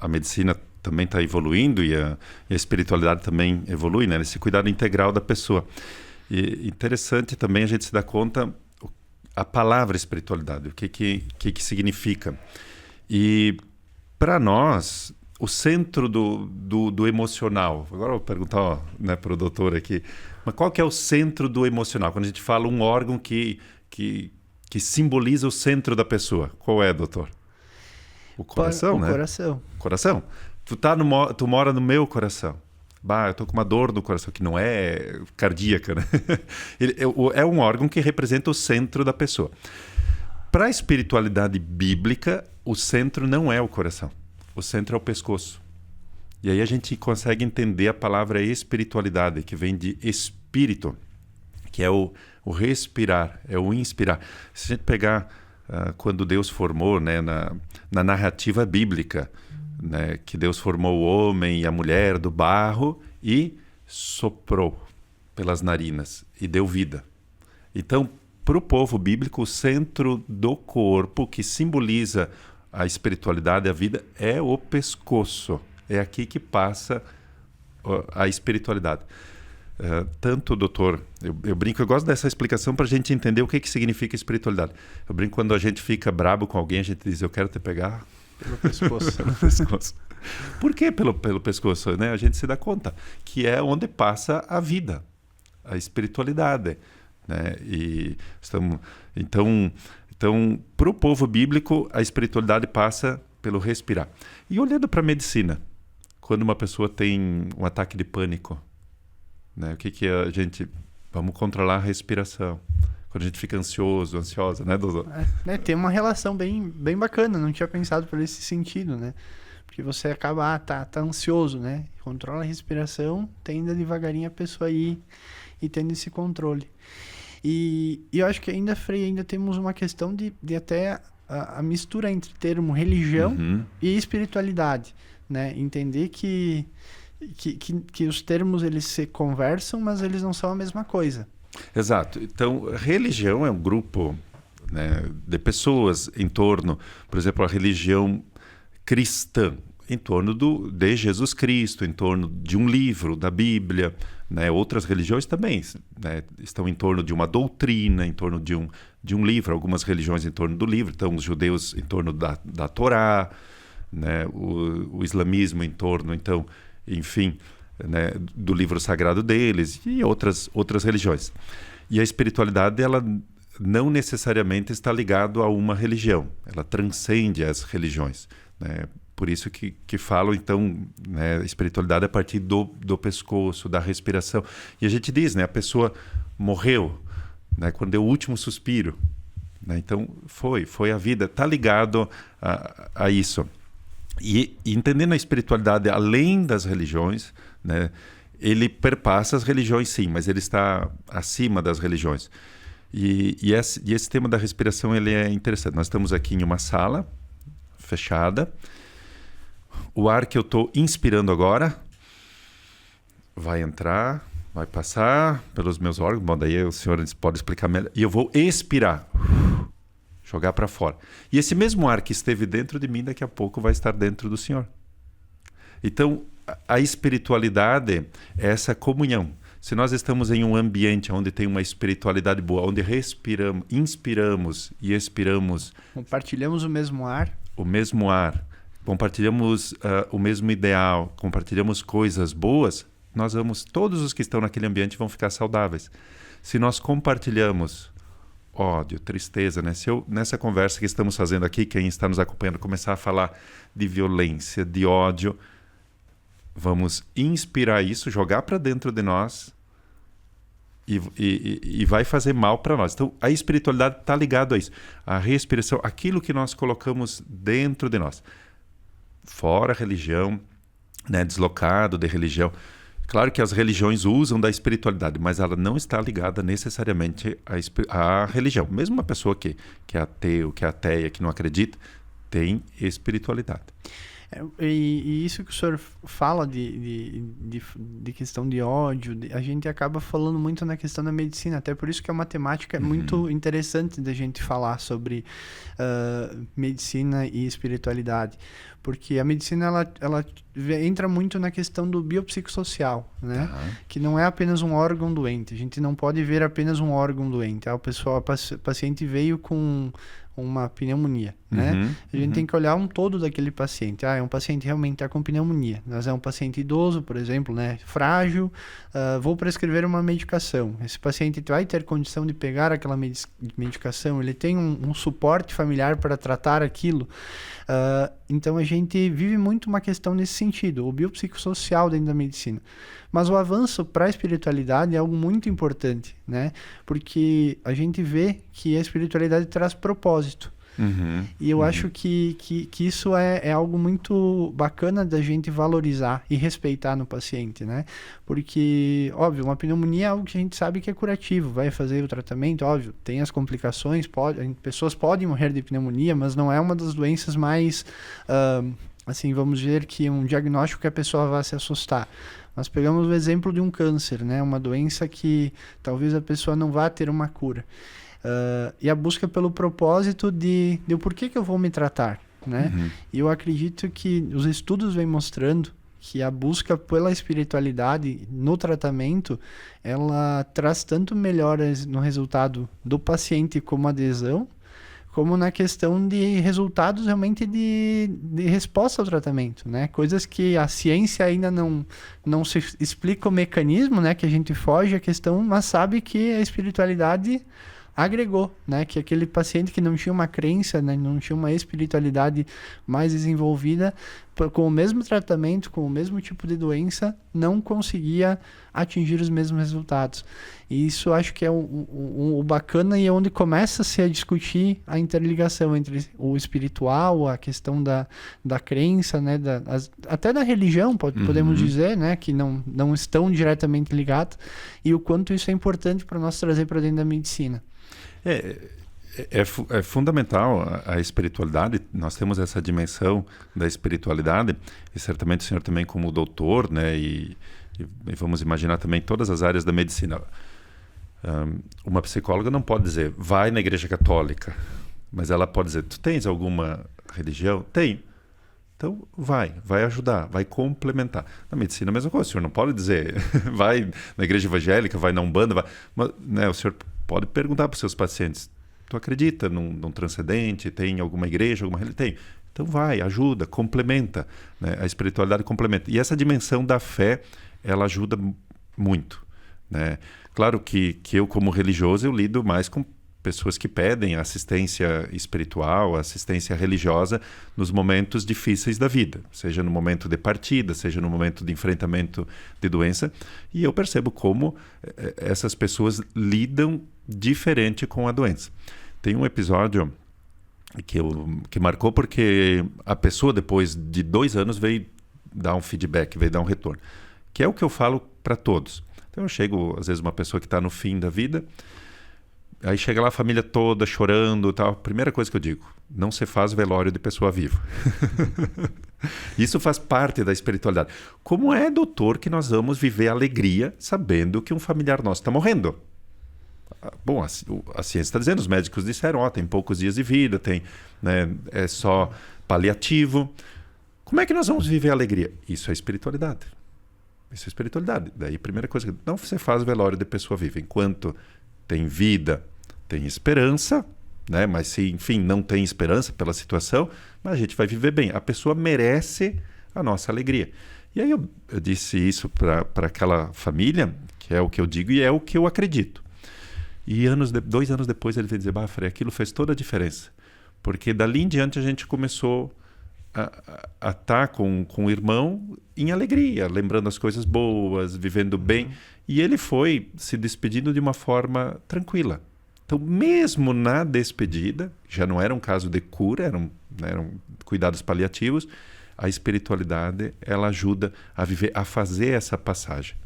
a medicina também está evoluindo e a espiritualidade também evolui, né? Esse cuidado integral da pessoa. E interessante também a gente se dar conta a palavra espiritualidade, o que significa. E para nós, o centro do emocional, agora eu vou perguntar, né, para o doutor aqui, mas qual que é o centro do emocional? Quando a gente fala um órgão que simboliza o centro da pessoa, qual é, doutor? O coração, né? O coração. Tu mora no meu coração. Bah, eu tô com uma dor no coração, que não é cardíaca, né? É um órgão que representa o centro da pessoa. Para a espiritualidade bíblica, o centro não é o coração. O centro é o pescoço. E aí a gente consegue entender a palavra espiritualidade, que vem de espírito, que é o respirar, é o inspirar. Se a gente pegar quando Deus formou, né, na narrativa bíblica, né, que Deus formou o homem e a mulher do barro e soprou pelas narinas e deu vida. Então, para o povo bíblico, o centro do corpo, que simboliza a espiritualidade, a vida, é o pescoço. É aqui que passa a espiritualidade. Tanto, doutor, eu brinco, eu gosto dessa explicação para a gente entender o que significa espiritualidade. Eu brinco, quando a gente fica brabo com alguém, a gente diz, eu quero te pegar pelo pescoço. Pelo pescoço. Por que pelo pescoço? Né? A gente se dá conta que é onde passa a vida, a espiritualidade. Né? Então, para o povo bíblico, a espiritualidade passa pelo respirar. E olhando para a medicina, quando uma pessoa tem um ataque de pânico, né? O que a gente... Vamos controlar a respiração. Quando a gente fica ansiosa, né, doutor? Tem uma relação bem bacana, não tinha pensado por esse sentido, né? Porque você acaba, tá ansioso, né? Controla a respiração, tende devagarinho a pessoa ir e tendo esse controle. E eu acho que ainda, Frei, ainda temos uma questão de até a mistura entre termo religião e espiritualidade, né? Entender que os termos eles se conversam, mas eles não são a mesma coisa. Exato. Então, religião é um grupo, né, de pessoas em torno, por exemplo, a religião cristã, em torno de Jesus Cristo, em torno de um livro da Bíblia, né? Outras religiões também, né, estão em torno de uma doutrina, em torno de um livro, algumas religiões em torno do livro, então os judeus em torno da Torá, né? O islamismo em torno, então, enfim, né, do livro sagrado deles e outras religiões. E a espiritualidade, ela não necessariamente está ligada a uma religião, ela transcende as religiões, né? Por isso que falam, então, né, a espiritualidade a partir do pescoço, da respiração. E a gente diz, né, a pessoa morreu, né, quando deu o último suspiro, né? Então foi a vida, está ligado a isso. E entendendo a espiritualidade além das religiões, né, ele perpassa as religiões, sim, mas ele está acima das religiões. E esse tema da respiração, ele é interessante. Nós estamos aqui em uma sala fechada. O ar que eu estou inspirando agora vai entrar, vai passar pelos meus órgãos. Bom, daí o senhor pode explicar melhor. E eu vou expirar. Jogar para fora. E esse mesmo ar que esteve dentro de mim, daqui a pouco vai estar dentro do Senhor. Então, a espiritualidade é essa comunhão. Se nós estamos em um ambiente onde tem uma espiritualidade boa, onde respiramos, inspiramos e expiramos... Compartilhamos o mesmo ar. Compartilhamos o mesmo ideal, compartilhamos coisas boas, todos os que estão naquele ambiente vão ficar saudáveis. Se nós compartilhamos ódio, tristeza, né? Se nessa conversa que estamos fazendo aqui, quem está nos acompanhando, começar a falar de violência, de ódio, vamos inspirar isso, jogar para dentro de nós e vai fazer mal para nós. Então, a espiritualidade está ligada a isso. A respiração, aquilo que nós colocamos dentro de nós. Fora a religião, né? Deslocado de religião. Claro que as religiões usam da espiritualidade, mas ela não está ligada necessariamente à religião. Mesmo uma pessoa que é ateu, que é ateia, que não acredita, tem espiritualidade. E isso que o senhor fala de questão de ódio, a gente acaba falando muito na questão da medicina, até por isso que a matemática é muito interessante da gente falar sobre medicina e espiritualidade, porque a medicina ela entra muito na questão do biopsicossocial, né? Que não é apenas um órgão doente, a gente não pode ver apenas um órgão doente. O paciente veio com uma pneumonia, né? A gente tem que olhar um todo daquele paciente. É um paciente realmente está com pneumonia, mas é um paciente idoso, por exemplo, né? Frágil, vou prescrever uma medicação. Esse paciente vai ter condição de pegar aquela medicação, ele tem um suporte familiar para tratar aquilo. Então a gente vive muito uma questão nesse sentido, o biopsicossocial dentro da medicina. Mas o avanço para a espiritualidade é algo muito importante, né? Porque a gente vê que a espiritualidade traz propósito. E eu acho que isso é algo muito bacana da gente valorizar e respeitar no paciente, né? Porque, óbvio, uma pneumonia é algo que a gente sabe que é curativo, vai fazer o tratamento, óbvio, tem as complicações, pessoas podem morrer de pneumonia, mas não é uma das doenças mais, assim, vamos dizer que um diagnóstico que a pessoa vai se assustar. Nós pegamos o exemplo de um câncer, né? Uma doença que talvez a pessoa não vá ter uma cura. E a busca pelo propósito de por que eu vou me tratar, né? E eu acredito que os estudos vêm mostrando que a busca pela espiritualidade no tratamento, ela traz tanto melhoras no resultado do paciente como adesão, como na questão de resultados realmente de resposta ao tratamento, né? Coisas que a ciência ainda não se explica o mecanismo, né? Que a gente foge à questão, mas sabe que a espiritualidade agregou, né? Que aquele paciente que não tinha uma crença, né? Não tinha uma espiritualidade mais desenvolvida, com o mesmo tratamento, com o mesmo tipo de doença, não conseguia atingir os mesmos resultados. E isso acho que é o bacana e é onde começa-se a discutir a interligação entre o espiritual, a questão da crença, né? Até da religião, podemos dizer, né? Que não estão diretamente ligados, e o quanto isso é importante para nós trazer para dentro da medicina. É fundamental a espiritualidade. Nós temos essa dimensão da espiritualidade, e certamente o senhor também como doutor, né, e vamos imaginar também todas as áreas da medicina. Uma psicóloga não pode dizer, vai na igreja católica, mas ela pode dizer, tu tens alguma religião? Tenho. Então vai ajudar, vai complementar. Na medicina a mesma coisa, o senhor não pode dizer, vai na igreja evangélica, vai na Umbanda, mas, né, o senhor pode perguntar para os seus pacientes, tu acredita num transcendente, tem alguma igreja, alguma religião? Tem. Então vai, ajuda, complementa, né? A espiritualidade complementa. E essa dimensão da fé, ela ajuda muito, né? Claro que eu como religioso, eu lido mais com pessoas que pedem assistência espiritual, assistência religiosa nos momentos difíceis da vida, seja no momento de partida, seja no momento de enfrentamento de doença, e eu percebo como essas pessoas lidam diferente com a doença. Tem um episódio que marcou porque a pessoa depois de 2 anos veio dar um feedback, veio dar um retorno, que é o que eu falo para todos. Então eu chego, às vezes, uma pessoa que está no fim da vida, aí chega lá a família toda chorando e tal. Primeira coisa que eu digo, não se faz velório de pessoa viva. Isso faz parte da espiritualidade. Como é, doutor, que nós vamos viver alegria sabendo que um familiar nosso está morrendo? Bom, a ciência está dizendo, os médicos disseram, tem poucos dias de vida, né, é só paliativo. Como é que nós vamos viver alegria? Isso é espiritualidade. Isso é espiritualidade. Daí, primeira coisa, não se faz velório de pessoa viva. Enquanto tem vida, tem esperança, né? Mas se, enfim, não tem esperança pela situação, mas a gente vai viver bem. A pessoa merece a nossa alegria. E aí eu disse isso para aquela família, que é o que eu digo e é o que eu acredito. E 2 anos depois ele veio dizer, Frei, aquilo fez toda a diferença. Porque dali em diante a gente começou a estar com o irmão em alegria, lembrando as coisas boas, vivendo bem. E ele foi se despedindo de uma forma tranquila. Então, mesmo na despedida, já não era um caso de cura, eram cuidados paliativos, a espiritualidade ela ajuda a viver, a fazer essa passagem.